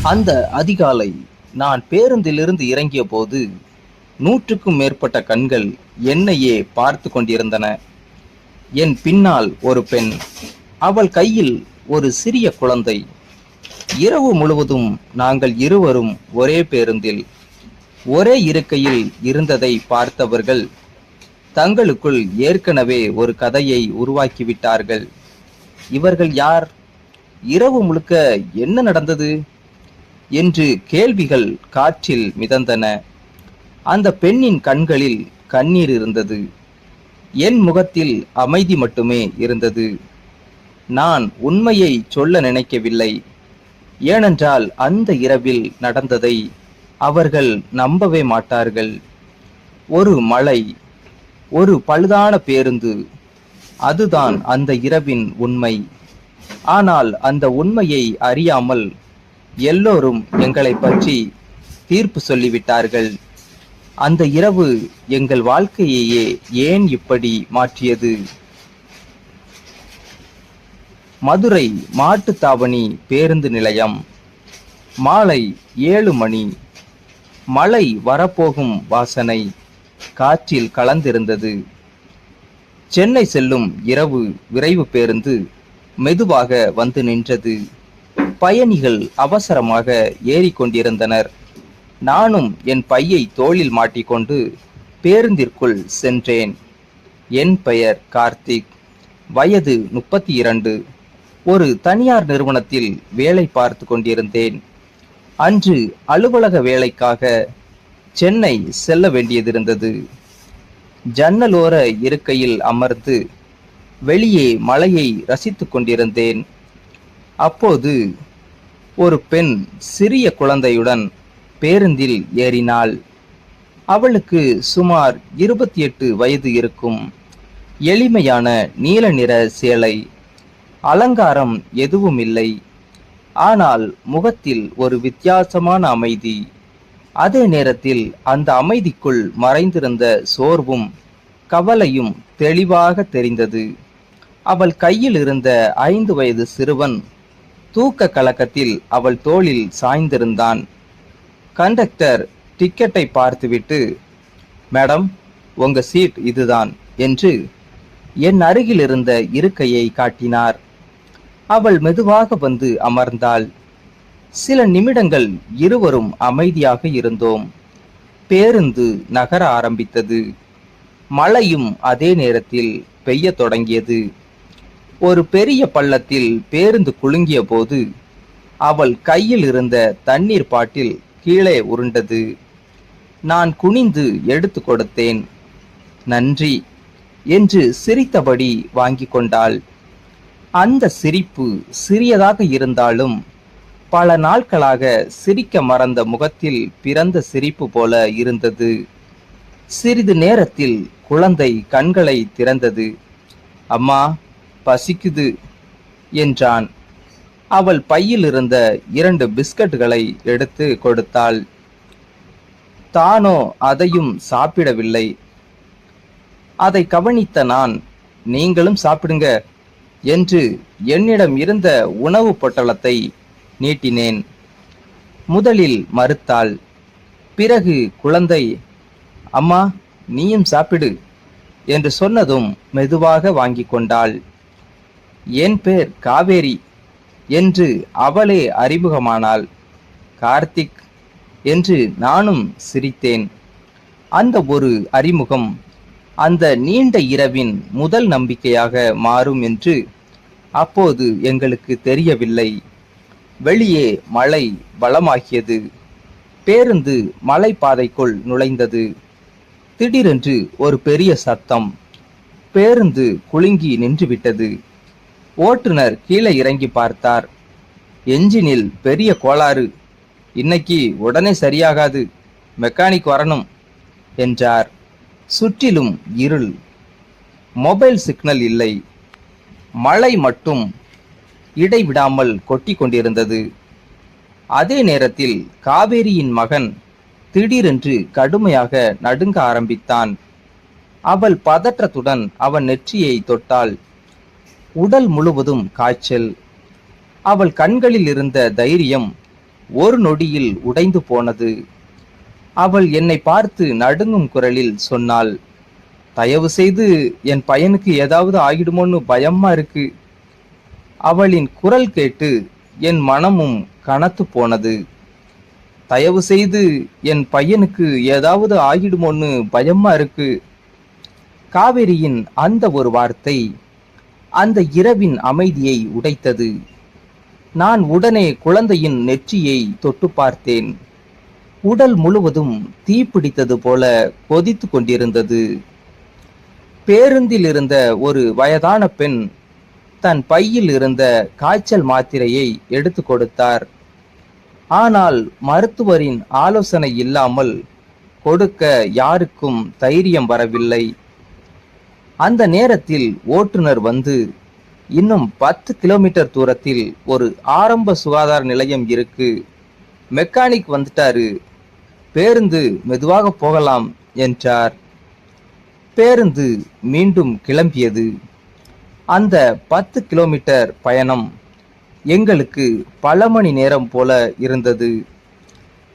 அந்த அதிகாலை நான் பேருந்திலிருந்து இறங்கிய போது 100க்கும் மேற்பட்ட கண்கள் என்னையே பார்த்து கொண்டிருந்தன. என் பின்னால் ஒரு பெண், அவள் கையில் ஒரு சிறிய குழந்தை. இரவு முழுவதும் நாங்கள் இருவரும் ஒரே பேருந்தில், ஒரே இருக்கையில் இருந்ததை பார்த்தவர்கள் தங்களுக்குள் ஏற்கனவே ஒரு கதையை உருவாக்கிவிட்டார்கள். இவர்கள் யார்? இரவு முழுக்க என்ன நடந்தது என்று கேள்விகள் காற்றில் மிதந்தன. அந்த பெண்ணின் கண்களில் கண்ணீர் இருந்தது. என் முகத்தில் அமைதி மட்டுமே இருந்தது. நான் உண்மையை சொல்ல நினைக்கவில்லை. ஏனென்றால் அந்த இரவில் நடந்ததை அவர்கள் நம்பவே மாட்டார்கள். ஒரு மழை, ஒரு பழுதான பேருந்து, அதுதான் அந்த இரவின் உண்மை. ஆனால் அந்த உண்மையை அறியாமல் எல்லோரும் எங்களை பற்றி தீர்ப்பு சொல்லிவிட்டார்கள். அந்த இரவு எங்கள் வாழ்க்கையையே ஏன் இப்படி மாற்றியது? மதுரை மாட்டுத்தாவணி பேருந்து நிலையம். மாலை 7 மணி. மழை வரப்போகும் வாசனை காற்றில் கலந்திருந்தது. சென்னை செல்லும் இரவு விரைவு பேருந்து மெதுவாக வந்து நின்றது. பயணிகள் அவசரமாக ஏறிக்கொண்டிருந்தனர். நானும் என் பையை தோளில் மாட்டிக்கொண்டு பேருந்திற்குள் சென்றேன். என் பெயர் கார்த்திக். வயது 32. ஒரு தனியார் நிறுவனத்தில் வேலை பார்த்து கொண்டிருந்தேன். அன்று அலுவலக வேலைக்காக சென்னை செல்ல வேண்டியதிருந்தது. ஜன்னலோர இருக்கையில் அமர்ந்து வெளியே மழையை ரசித்து கொண்டிருந்தேன். அப்போது ஒரு பெண் சிறிய குழந்தையுடன் பேருந்தில் ஏறினாள். அவளுக்கு சுமார் 28 வயது இருக்கும். எளிமையான நீல நிற சேலை, அலங்காரம் எதுவும் இல்லை. ஆனால் முகத்தில் ஒரு வித்தியாசமான அமைதி. அதே நேரத்தில் அந்த அமைதிக்குள் மறைந்திருந்த சோர்வும் கவலையும் தெளிவாக தெரிந்தது. அவள் கையில் இருந்த 5 வயது சிறுவன் தூக்க கலக்கத்தில் அவள் தோளில் சாய்ந்திருந்தான். கண்டக்டர் டிக்கெட்டை பார்த்துவிட்டு, மேடம், உங்க சீட் இதுதான் என்று என் அருகில் இருந்த இருக்கையை காட்டினார். அவள் மெதுவாக வந்து அமர்ந்தாள். சில நிமிடங்கள் இருவரும் அமைதியாக இருந்தோம். பேருந்து நகர ஆரம்பித்தது. மழையும் அதே நேரத்தில் பெய்ய தொடங்கியது. ஒரு பெரிய பள்ளத்தில் பேருந்து குலுங்கிய போது அவள் கையில் இருந்த தண்ணீர் பாட்டில் கீழே உருண்டது. நான் குனிந்து எடுத்து கொடுத்தேன். நன்றி என்று சிரித்தபடி வாங்கி கொண்டாள். அந்த சிரிப்பு சிறியதாக இருந்தாலும் பல நாட்களாக சிரிக்க மறந்த முகத்தில் பிறந்த சிரிப்பு போல இருந்தது. சிறிது நேரத்தில் குழந்தை கண்களை திறந்தது. அம்மா, பசிக்குது என்றான். அவள் பையில் இருந்த 2 பிஸ்கட்டுகளை எடுத்து கொடுத்தாள். தானோ அதையும் சாப்பிடவில்லை. அதை கவனித்த நான், நீங்களும் சாப்பிடுங்க என்று என்னிடம் இருந்த உணவு பொட்டலத்தை நீட்டினேன். முதலில் மறுத்தாள். பிறகு குழந்தை, அம்மா, நீயும் சாப்பிடு என்று சொன்னதும் மெதுவாக வாங்கி கொண்டாள். என் பேர் காவேரி என்று அவளே அறிமுகமானாள். கார்த்திக் என்று நானும் சிரித்தேன். அந்த ஒரு அறிமுகம் அந்த நீண்ட இரவின் முதல் நம்பிக்கையாக மாறும் என்று அப்போது எங்களுக்கு தெரியவில்லை. வெளியே மழை பலமாகியது. பேருந்து மலை பாதைக்குள் நுழைந்தது. திடீரென்று ஒரு பெரிய சத்தம். பேருந்து குலுங்கி நின்றுவிட்டது. ஓட்டுநர் கீழே இறங்கி பார்த்தார். என்ஜினில் பெரிய கோளாறு, இன்னைக்கு உடனே சரியாகாது, மெக்கானிக் வரணும் என்றார். சுற்றிலும் இருள். மொபைல் சிக்னல் இல்லை. மழை மட்டும் இடைவிடாமல் கொட்டி கொண்டிருந்தது. அதே நேரத்தில் காவேரியின் மகன் திடீரென்று கடுமையாக நடுங்க ஆரம்பித்தான். அவள் பதற்றத்துடன் அவன் நெற்றியை தொட்டாள். உடல் முழுவதும் காய்ச்சல். அவள் கண்களில் இருந்த தைரியம் ஒரு நொடியில் உடைந்து போனது. அவள் என்னை பார்த்து நடுங்கும் குரலில் சொன்னாள், தயவு செய்து என் பையனுக்கு ஏதாவது ஆகிடுமோன்னு பயமா இருக்கு. அவளின் குரல் கேட்டு என் மனமும் கனத்து போனது. தயவு செய்து என் பையனுக்கு ஏதாவது ஆகிடுமோன்னு பயமா இருக்கு. காவேரியின் அந்த ஒரு வார்த்தை அந்த இரவின் அமைதியை உடைத்தது. நான் உடனே குழந்தையின் நெற்றியை தொட்டு பார்த்தேன். உடல் முழுவதும் தீப்பிடித்தது போல கொதித்து கொண்டிருந்தது. பேருந்தில் இருந்த ஒரு வயதான பெண் தன் பையில் இருந்த காய்ச்சல் மாத்திரையை எடுத்து கொடுத்தார். ஆனால் மருத்துவரின் ஆலோசனை இல்லாமல் கொடுக்க யாருக்கும் தைரியம் வரவில்லை. அந்த நேரத்தில் ஓட்டுநர் வந்து, இன்னும் 10 கிலோமீட்டர் தூரத்தில் ஒரு ஆரம்ப சுகாதார நிலையம் இருக்கு, மெக்கானிக் வந்துட்டாரு, பேருந்து மெதுவாக போகலாம் என்றார். பேருந்து மீண்டும் கிளம்பியது. அந்த 10 கிலோமீட்டர் பயணம் எங்களுக்கு பல மணி நேரம் போல இருந்தது.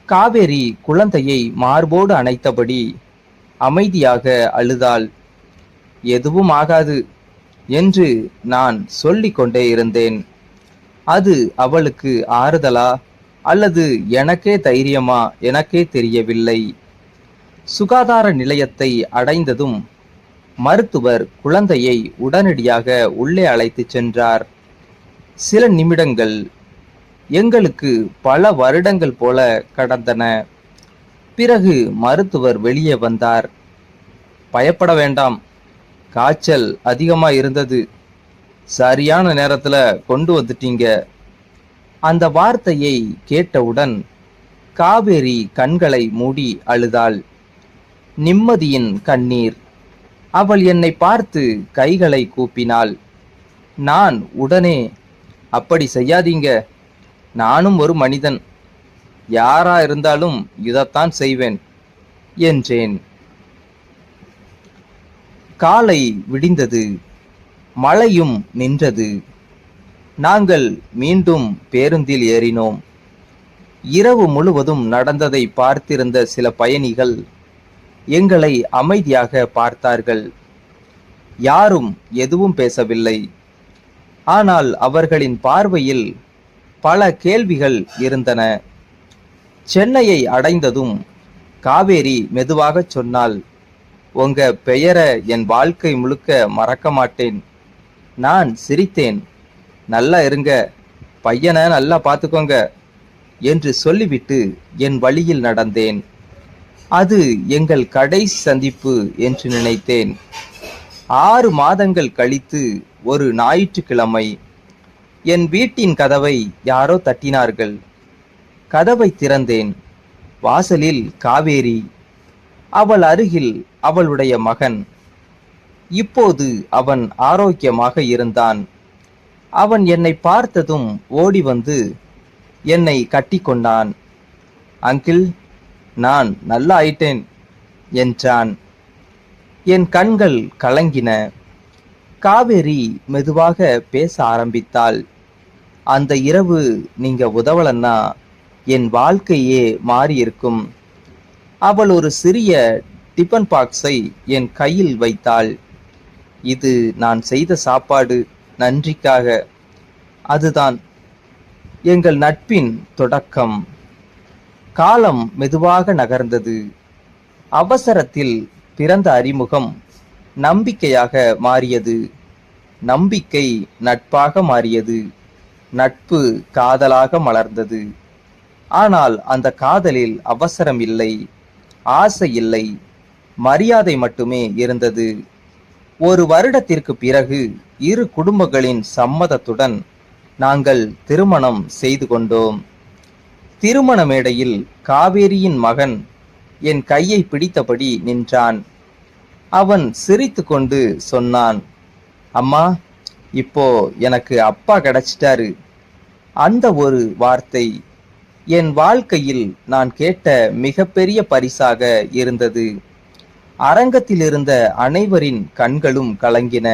காவேரி குழந்தையை மார்போடு அணைத்தபடி அமைதியாக அழுதாள். எதுவும் ஆகாது என்று நான் சொல்லிக் கொண்டே இருந்தேன். அது அவளுக்கு ஆறுதலா அல்லது எனக்கே தைரியமா எனக்கே தெரியவில்லை. சுகாதார நிலையத்தை அடைந்ததும் மருத்துவர் குழந்தையை உடனடியாக உள்ளே அழைத்து சென்றார். சில நிமிடங்கள் எங்களுக்கு பல வருடங்கள் போல கடந்தன. பிறகு மருத்துவர் வெளியே வந்தார். பயப்பட வேண்டாம், காய்ச்சல் அதிகமா இருந்தது, சரியான நேரத்துல கொண்டு வந்துட்டீங்க. அந்த வார்த்தையை கேட்டவுடன் காவேரி கண்களை மூடி அழுதாள். நிம்மதியின் கண்ணீர். அவள் என்னை பார்த்து கைகளை கூப்பினாள். நான் உடனே, அப்படி செய்யாதீங்க, நானும் ஒரு மனிதன், யாரா இருந்தாலும் இதைத்தான் செய்வேன் என்றேன். காலை விடிந்தது. மழையும் நின்றது. நாங்கள் மீண்டும் பேருந்தில் ஏறினோம். இரவு முழுவதும் நடந்ததை பார்த்திருந்த சில பயணிகள் எங்களை அமைதியாக பார்த்தார்கள். யாரும் எதுவும் பேசவில்லை. ஆனால் அவர்களின் பார்வையில் பல கேள்விகள் இருந்தன. சென்னையை அடைந்ததும் காவேரி மெதுவாக சொன்னாள், உங்க பெயரை என் வாழ்க்கை முழுக்க மறக்க மாட்டேன். நான் சிரித்தேன். நல்லா இருங்க, பையனை நல்லா பார்த்துக்கோங்க என்று சொல்லிவிட்டு என் வழியில் நடந்தேன். அது எங்கள் கடைசி சந்திப்பு என்று நினைத்தேன். 6 மாதங்கள் கழித்து ஒரு ஞாயிற்றுக்கிழமை என் வீட்டின் கதவை யாரோ தட்டினார்கள். கதவை திறந்தேன். வாசலில் காவேரி, அவள் அருகில் அவளுடைய மகன். இப்போது அவன் ஆரோக்கியமாக இருந்தான். அவன் என்னை பார்த்ததும் ஓடி வந்து என்னை கட்டி கொண்டான். அங்கிள், நான் நல்லா ஆயிட்டேன் என்றான். என் கண்கள் கலங்கின. காவேரி மெதுவாக பேச ஆரம்பித்தாள். அந்த இரவு நீங்க உதவலன்னா என் வாழ்க்கையே மாறியிருக்கும். அவள் ஒரு சிறிய டிபன் பாக்ஸை என் கையில் வைத்தாள். இது நான் செய்த சாப்பாடு, நன்றிக்காக. அதுதான் எங்கள் நட்பின் தொடக்கம். காலம் மெதுவாக நகர்ந்தது. அவசரத்தில் பிறந்த அறிமுகம் நம்பிக்கையாக மாறியது. நம்பிக்கை நட்பாக மாறியது. நட்பு காதலாக மலர்ந்தது. ஆனால் அந்த காதலில் அவசரம் இல்லை, ஆசை இல்லை, மரியாதை மட்டுமே இருந்தது. 1 வருடத்திற்கு பிறகு 2 குடும்பங்களின் சம்மதத்துடன் நாங்கள் திருமணம் செய்து கொண்டோம். திருமண மேடையில் காவேரியின் மகன் என் கையை பிடித்தபடி நின்றான். அவன் சிரித்து கொண்டு சொன்னான், அம்மா, இப்போ எனக்கு அப்பா கிடைச்சிட்டாரு. அந்த ஒரு வார்த்தை என் வாழ்க்கையில் நான் கேட்ட மிகப்பெரிய பரிசாக இருந்தது. அரங்கத்தில் இருந்த அனைவரின் கண்களும் கலங்கின.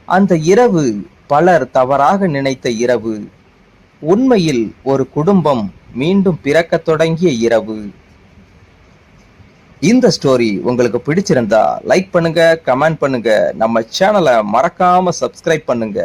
அந்த இரவு பலர் தவறாக நினைத்த இரவு. உண்மையில் ஒரு குடும்பம் மீண்டும் பிறக்கத் தொடங்கிய இரவு. இந்த ஸ்டோரி உங்களுக்கு பிடிச்சிருந்தா லைக் பண்ணுங்க, கமெண்ட் பண்ணுங்க, நம்ம சேனலை மறக்காம சப்ஸ்கிரைப் பண்ணுங்க.